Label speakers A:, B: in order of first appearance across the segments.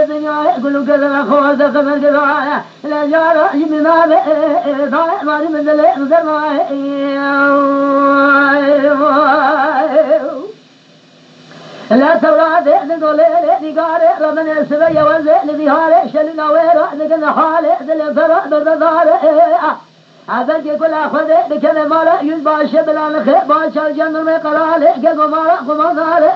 A: الدنيا يقولوا كذا خوات خبر كذا لا جار يمنا ضايع ما من ذل زرما لا تولاد نقول نقار ربنا السبيا وزن ذهار شلنا ويرا نقل حاله ذل فرا بالدار هذا يقول أخذ بكذا مالا يلباش بلا الخير باشا الجنة ما قرال كذا مالا قمار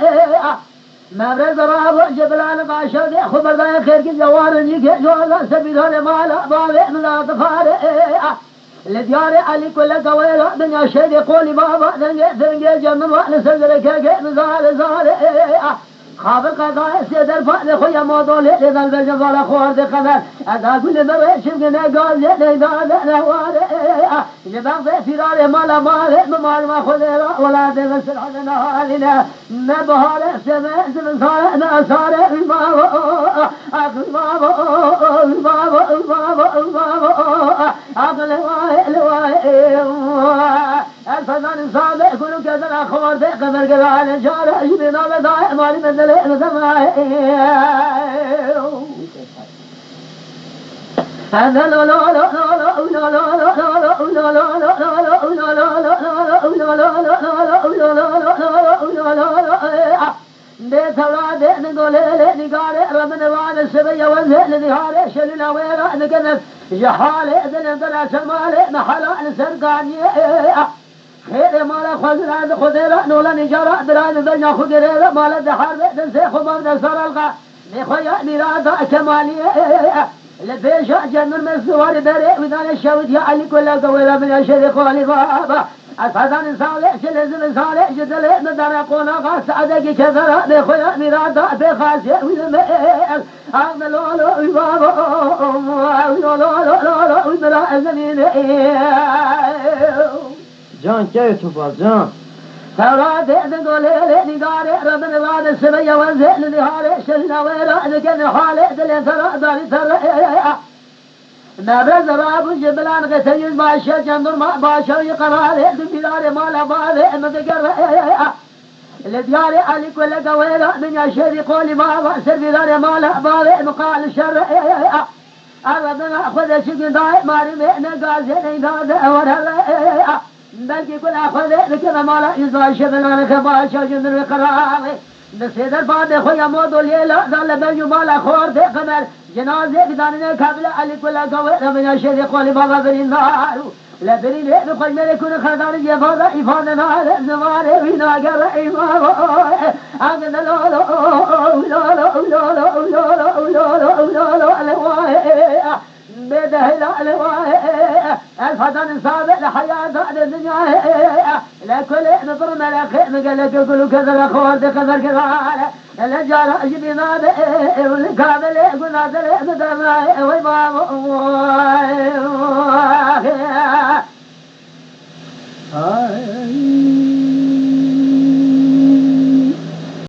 A: ما برزراب جبلان باشا خبر ذا خير كجوار يجي جولا سبيل مالا بابه من أطفال لديار علي كل قويلة دنيا شيء يقول بابا ذنجي جنة ما نسجل كذا زال زال خابر قضاء سيدر فأنا خويا موضوع لذا البجن ولا خوار دي خبر أدا كل مرة شبقنا قال لذا نواري جبان ذي فراري مالا مالي ممال ما خذيرا ولا دي غسل حدا نهارنا نبهاري سمع زمن صاري ناساري المامو المامو المامو المامو المامو أقل لواي الفنان صادق كل كذا الأخوار ذي قبر قبال شارع جبنا لدائع مالي من هذا لا لا لا لا لا لا لا لا بيت أولاد نقول نقال ربنا وعد السبية والزهل ذهار شلنا ويرا نقنف جحالة ذن درع سمالة محلا نسرقانية خير مالا خزران خذيرا نولا نجارا دران دنيا خذيرا مالا دحار دنسي خبر دسار القا نخويا نرادا كمالية لبيشا جنر من السوار داري ودان الشوت يا علي كل قويلة من الشرق والبابا أفضل صالح شلزم صالح جدل ندار قونا غاس عدك كثرة نخويا نرادا بخاسي والمئل أغنى لولو البابا لولو البلا الزمين
B: جان كيف تفضل جان
A: فوراد نقول نقاري ربنا وعد السبية والزهل نهاري شلنا ويرا نكن حالي دل ترى داري ترى ما برز راب جبلان غتيز باشا جندر ما باشا يقرالي دبيلاري مالا بالي مدقر لدياري علي كل قويلة من يشري قولي ما سر بيلاري مالا بالي مقال الشر ربنا خذ شكل داي ماري مئنا قازي نيداد ورهلا بلكي كل أخذ لكذا مالا يزوى شبنا خباشا جندر وقرالي بسيدر بعد خويا مودو ليلا ذال بلجو مالا خور دي قمر جنازة بداننا كابلة علي كل قوي من يشري قولي بابا برين نارو لا برين بخوش ملي كون خدار جفاظة إفادة نار زماري وينا قر إمامو أغنى لولو لولو لولو لولو لولو لولو بده لا الفتن سابق لحياة الدنيا لكل نظر ملك مقلك يقولوا كذا الأخوات كذا كذا الرجال جبنا والكامل قلنا ذل مدرنا وإمام